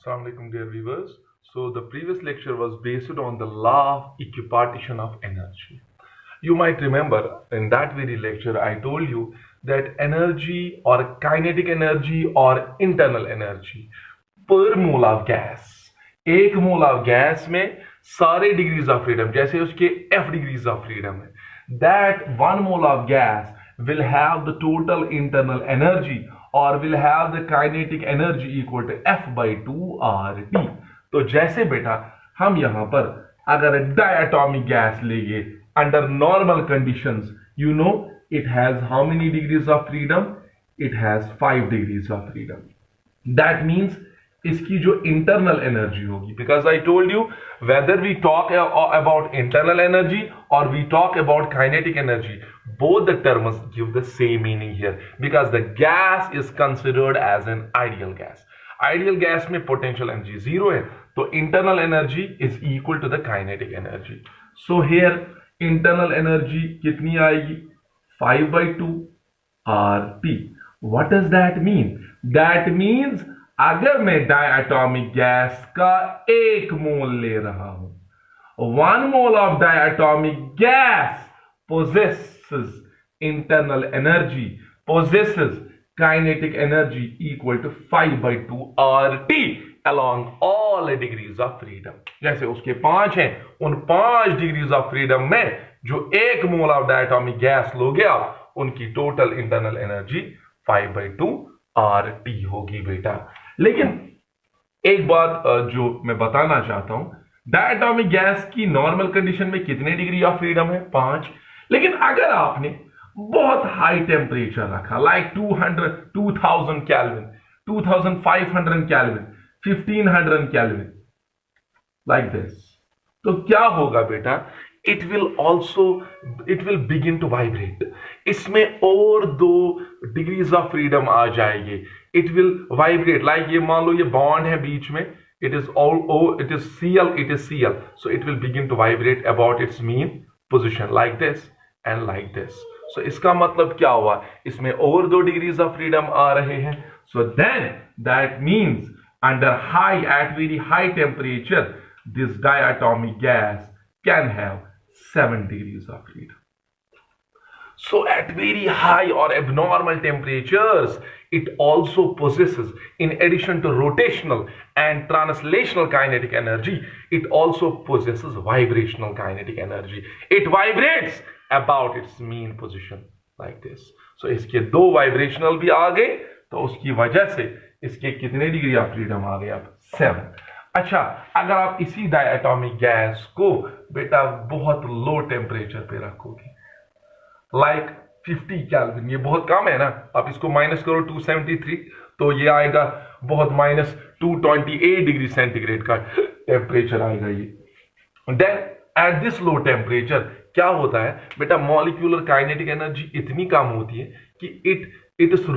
Assalamu alaikum, dear viewers. So the previous lecture was based on the law of equipartition of energy. You might remember in that very lecture I told you that energy or kinetic energy or internal energy per mole of gas, एक मोल of gas में सारे degrees of freedom जैसे उसके f degrees of freedom है, that one mole of gas will have the total internal energy or will have the kinetic energy equal to f by 2 RT. तो जैसे बेटा हम यहां पर अगर डायटोमिक गैस लेंगे under normal conditions, you know it has how many degrees of freedom? It has 5 degrees of freedom. That means इसकी जो इंटरनल एनर्जी होगी, because I told you whether we talk about internal energy और we talk about kinetic energy, both the terms give the same meaning here because the gas is considered as an ideal gas. Ideal gas में potential energy zero है, तो internal energy is equal to the kinetic energy. So here internal energy कितनी आएगी? 5 by 2 RT. What does that mean? That means अगर मैं diatomic gas का एक मोल ले रहा हूं, 1 mole of diatomic gas possesses internal energy, possesses kinetic energy equal to 5 by 2 RT along all degrees of freedom. जैसे उसके 5 हैं, उन 5 डिग्रीज ऑफ फ्रीडम में जो एक मोल ऑफ डायटोमिक गैस लोगे आप, उनकी total internal energy 5 by 2 RT होगी बेटा. लेकिन एक बात जो मैं बताना चाहता हूं, डायटोमिक गैस की नॉर्मल कंडीशन में कितने डिग्री ऑफ फ्रीडम है? 5. लेकिन अगर आपने बहुत हाई टेम्परेचर रखा, like 200 2000 kelvin, 2500 kelvin, 1500 kelvin, like this, तो क्या होगा बेटा? it will begin to vibrate. इसमें और 2 डिग्रीज ऑफ फ्रीडम आ जाएगी. it will vibrate like ये मान लो ये बॉन्ड है बीच में, it is Cl, so it will begin to vibrate about its mean position like this and like this. so इसका मतलब क्या हुआ? इसमें और 2 डिग्रीज ऑफ फ्रीडम आ रहे हैं. so then that means at very high temperature this diatomic gas can have 7 degrees of freedom. So at very high or abnormal temperatures, it also possesses, in addition to rotational and translational kinetic energy, it also possesses vibrational kinetic energy. It vibrates about its mean position like this. So इसके 2 vibrational भी आ गए, तो उसकी वजह से इसके कितने degree of freedom आ गए? अब 7. अच्छा, अगर आप इसी डायटोमिक गैस को बेटा बहुत लो टेम्परेचर पे रखोगे, लाइक 50 केल्विन, ये बहुत कम है ना, आप इसको माइनस करो 273, तो ये आएगा बहुत -228 डिग्री सेंटीग्रेड का टेम्परेचर आएगा ये. Then at this low temperature क्या होता है बेटा? मॉलिक्यूलर काइनेटिक एनर्जी इतनी कम होती है कि it is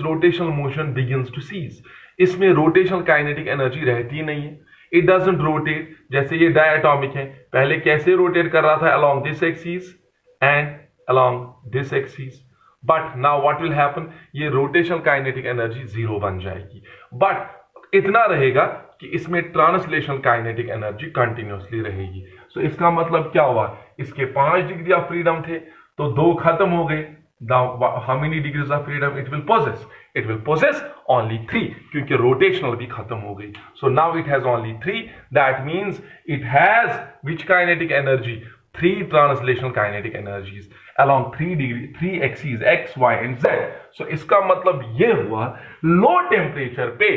rotational motion begins to cease. इसमें रोटेशनल काइनेटिक एनर्जी रहती नहीं है. It doesn't rotate. जैसे ये डायटोमिक है, पहले कैसे रोटेट कर रहा था? Along this axis and along this axis. But now what will happen? ये रोटेशनल काइनेटिक एनर्जी 0 बन जाएगी. बट इतना रहेगा कि इसमें ट्रांसलेशनल काइनेटिक एनर्जी कंटिन्यूअसली रहेगी. सो इसका मतलब क्या हुआ? इसके 5 डिग्री ऑफ फ्रीडम थे, तो 2 खत्म हो गए. Now, how many degrees of freedom it will possess? It will possess only 3, क्योंकि rotational भी खत्म हो गई. So now it has only 3. That means it has which kinetic energy? 3 translational kinetic energies along 3 axes x, y and z. So इसका मतलब ये हुआ low temperature पे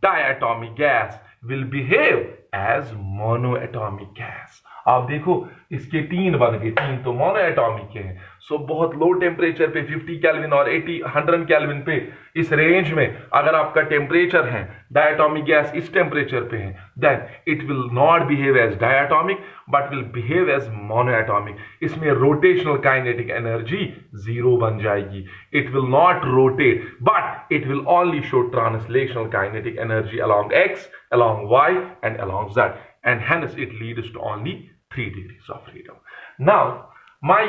diatomic gas will behave as monoatomic gas. आप देखो इसके 3 बन गए, 3 तो मोनोएटॉमिक के हैं. सो बहुत लो टेम्परेचर पे 50 केल्विन और 100 केल्विन पे, इस रेंज में अगर आपका टेम्परेचर है, डायटोमिक गैस इस टेम्परेचर पे है, then it will not behave as diatomic but will behave as monoatomic. इसमें रोटेशनल काइनेटिक एनर्जी 0 बन जाएगी. It will not rotate but it will only show translational kinetic energy along x, along y and along z, and hence it leads to only 3 degrees of freedom. Now, my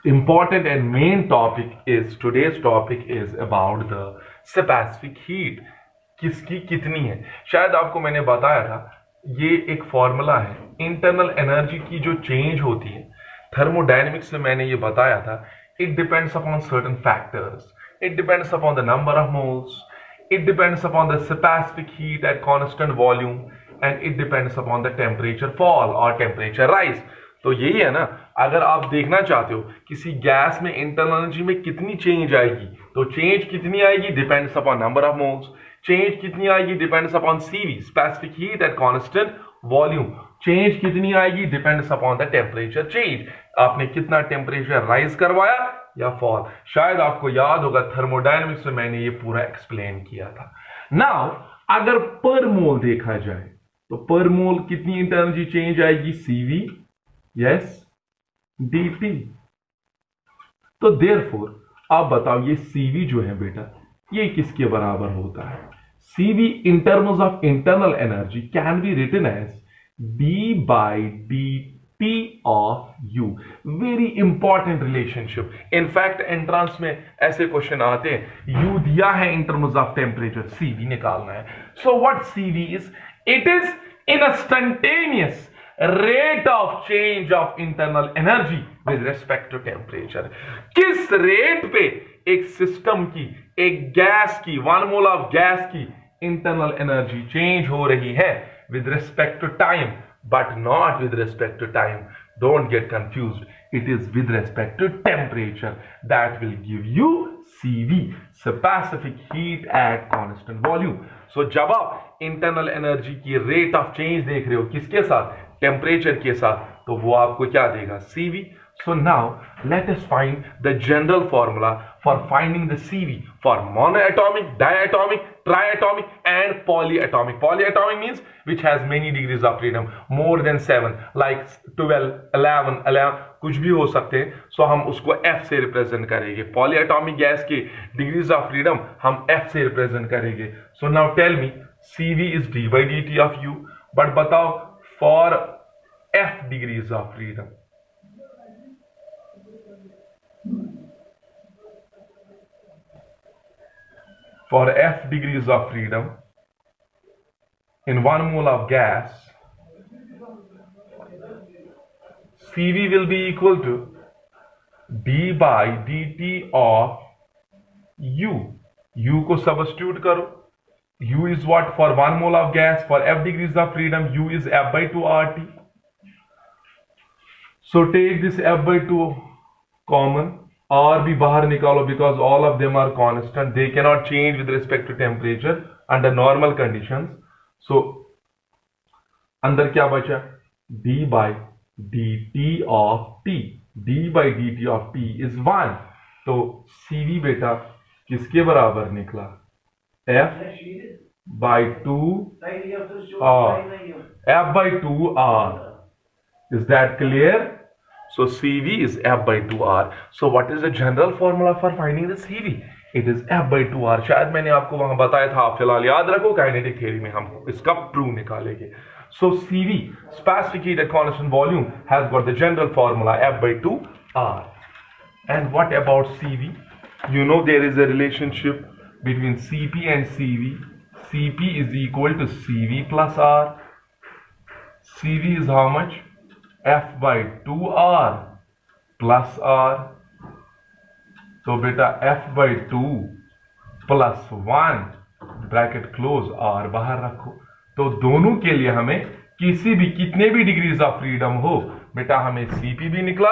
important and main topic is, today's topic is about the specific heat किसकी कितनी है। शायद आपको मैंने बताया था, ये एक फॉर्मूला है इंटरनल एनर्जी की जो चेंज होती है। थर्मोडायनेमिक्स में मैंने ये बताया था, it depends upon certain factors, it depends upon the number of moles, it depends upon the specific heat at constant volume, and it depends upon the temperature fall or temperature rise। तो यही है ना, अगर आप देखना चाहते हो किसी गैस में इंटरनल एनर्जी में कितनी चेंज आएगी, तो चेंज कितनी आएगी depends upon number of moles, change कितनी आएगी depends upon CV specific heat at constant volume, change कितनी आएगी depends upon the temperature change, आपने कितना टेम्परेचर राइज करवाया या फॉल। शायद आपको याद होगा थर्मोडायनेमिक्स में मैंने ये पूरा एक्सप्लेन किया था। नाउ अगर पर मोल देखा जाए तो पर मोल कितनी एनर्जी चेंज आएगी, सीवी, यस, डीटी। तो देयरफॉर आप बताओ ये सीवी जो है बेटा ये किसके बराबर होता है। CV in terms of internal energy can be written as d by d T of U। Very important relationship. In fact entrance में ऐसे क्वेश्चन आते हैं, U दिया है in terms of temperature, CV निकालना है। So what CV is, it is instantaneous rate of change of internal energy with respect to temperature. किस rate पे एक सिस्टम की, एक गैस की, 1 मोल ऑफ गैस की इंटरनल एनर्जी चेंज हो रही है with respect to time, but not with respect to time. Don't get confused. It is with respect to temperature that will give you CV, specific heat at constant volume. So जब आप internal energy की rate of change देख रहे हो किसके साथ, temperature के साथ, तो वो आपको क्या देगा, CV। So now let us find the general formula for finding the CV for monoatomic, diatomic, triatomic and polyatomic। Polyatomic means which has many degrees of freedom, more than 7, like 12, 11, कुछ भी हो सकते हैं। सो हम उसको F से represent करेंगे। Polyatomic gas की डिग्रीज ऑफ फ्रीडम हम F से रिप्रेजेंट करेंगे। So now tell me, CV is d by dt of U, but बताओ for F degrees of freedom, for F degrees of freedom in 1 mole of gas, CV will be equal to d by dt of U। U को substitute करो, U is what for 1 mole of gas, for F degrees of freedom U is F by 2 RT। So take this F by 2 common, और भी बाहर निकालो, because all of them are constant, they cannot change with respect to temperature under normal conditions। So अंदर क्या बचा, d by dt of t, d by dt of t is 1। तो CV बेटा किसके बराबर निकला, F by 2 R, F by 2 R। Is that clear? So CV is F by 2R। So what is the general formula for finding the CV? It is F by 2R। शायद मैंने आपको वहां बताया था, आप फिलहाल याद रखो, काइनेटिक थ्योरी में हम इसका प्रूव निकालेंगे। So CV, specific heat at constant volume, has got the general formula F by 2R। And what about CV? You know there is a relationship between CP and CV. CP is equal to CV plus R। CV is how much? F by 2R plus R। तो बेटा F by 2 plus 1 bracket close, R बाहर रखो। तो दोनों के लिए हमें किसी भी, कितने भी डिग्रीज ऑफ फ्रीडम हो बेटा, हमें CP भी निकला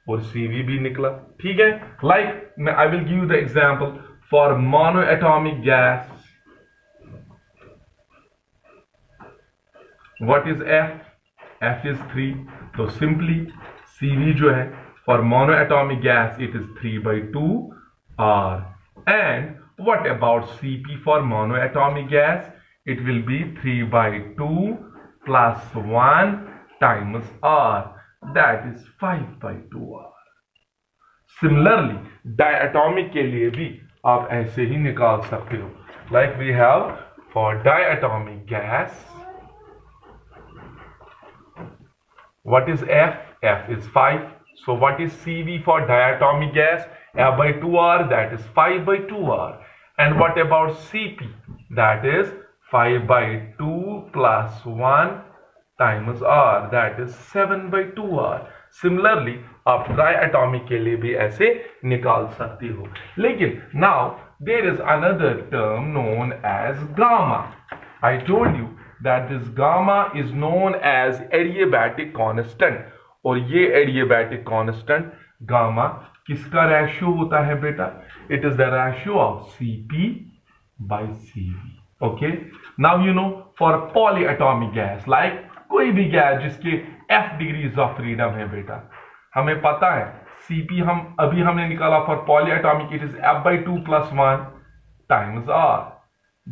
और CV भी निकला। ठीक है, like I will give the example for monoatomic gas. What is F? F is 3। तो सिंपली CV जो है for monoatomic gas it is 3 by 2 R। And what about CP for monoatomic gas? It will B 3 by 2 plus 1 times R, that is 5 by 2R। Similarly diatomic के लिए भी आप ऐसे ही निकाल सकते हो, like we have for diatomic gas, what is F? F is 5। So what is CV for diatomic gas? F by 2R, that is 5 by 2R। And what about CP? that is 5/2 plus 1 times r, that is 7/2r. Similarly आप try atomic के लिए भी ऐसे निकाल सकती हो. लेकिन now there is another term known as gamma. I told you that this gamma is known as adiabatic constant. और ये adiabatic constant gamma किसका रेशियो होता है बेटा? It is the ratio of Cp by Cv. Okay. Now you know for polyatomic gas, like कोई भी gas जिसके f degrees of freedom है बेटा, हमें पता है Cp हमने निकाला for polyatomic, it is f/2 plus 1 times r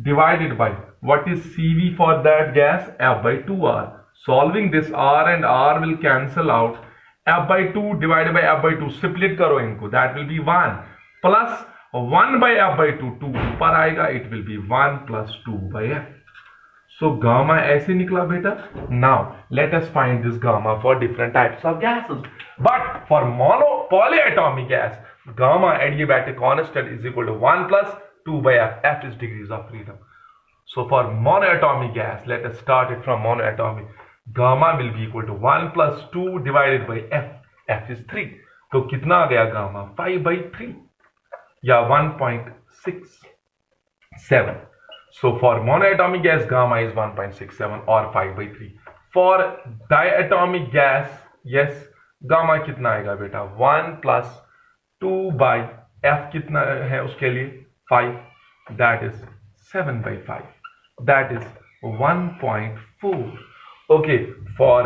divided by what is Cv for that gas? f/2r. Solving this, r and r will cancel out. f/2 divided by f/2, split करो इनको, that will be 1 plus 1/f/2, 2 ऊपर आएगा, it will be 1 plus 2/f. So gamma ऐसे निकला बेटा. Now let us find this gamma for different types of gases. But for polyatomic gas, gamma adiabatic constant is equal to 1 plus 2/f. F is degrees of freedom. So for monoatomic gas, let us start it from monoatomic. Gamma will be equal to 1 plus 2 divided by f. F is 3. तो कितना आ गया gamma? 5/3 या 1.67. So for monoatomic gas, gamma is 1.67 or 5/3. For diatomic gas, yes, gamma कितना आएगा बेटा? 1 plus 2/f कितना है उसके लिए? 5. That is 7/5. That is 1.4. Okay, for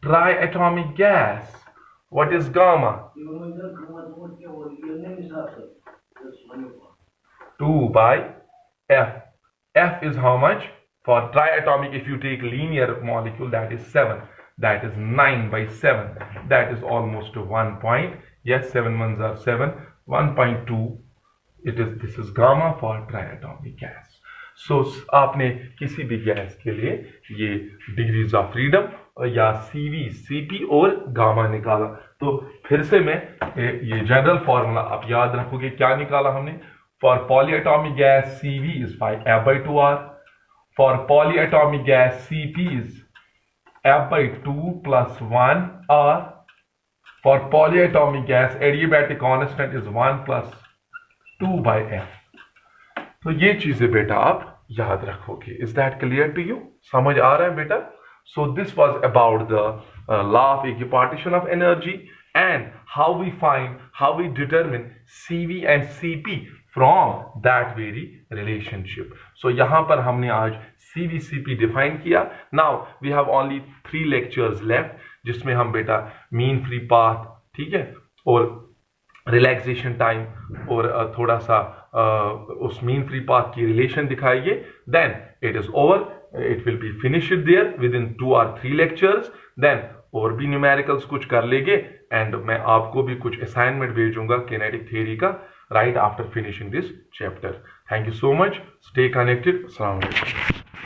triatomic gas, what is gamma? 2/f. F is how much? For triatomic, if you take linear molecule, that is 7. That is 9/7. That is almost 1 point. Yes, 7 ones are 7. 1.2. This is gamma for triatomic gas. So आपने किसी भी gas के लिए ये degrees of freedom या CV, CP और gamma निकाला. तो फिर से मैं ये जनरल फॉर्मूला आप याद रखोगे. क्या निकाला हमने? For polyatomic gas, Cv is 5f/2r. For polyatomic gas, Cp is f/2 plus 1r. For polyatomic gas, adiabatic constant is 1 plus 2/f. तो ये चीजें बेटा आप याद रखोगे. Is that clear to you? समझ आ रहा है बेटा? So this was about the law of equipartition of energy and how we determine Cv and Cp from that very relationship. So यहाँ पर हमने आज CVCP डिफाइन किया. Now we have only 3 lectures left, जिसमें हम बेटा मीन फ्री पाथ, ठीक है, और रिलैक्सेशन टाइम और थोड़ा सा उस मीन फ्री पाथ की रिलेशन दिखाइए. Then it is over. It will be finished there within 2 or 3 lectures. देन और भी न्यूमेरिकल्स कुछ कर लेंगे एंड मैं आपको भी कुछ असाइनमेंट भेजूंगा किनेटिक थ्योरी का right after finishing this chapter. Thank you so much. Stay connected. Assalamu alaikum.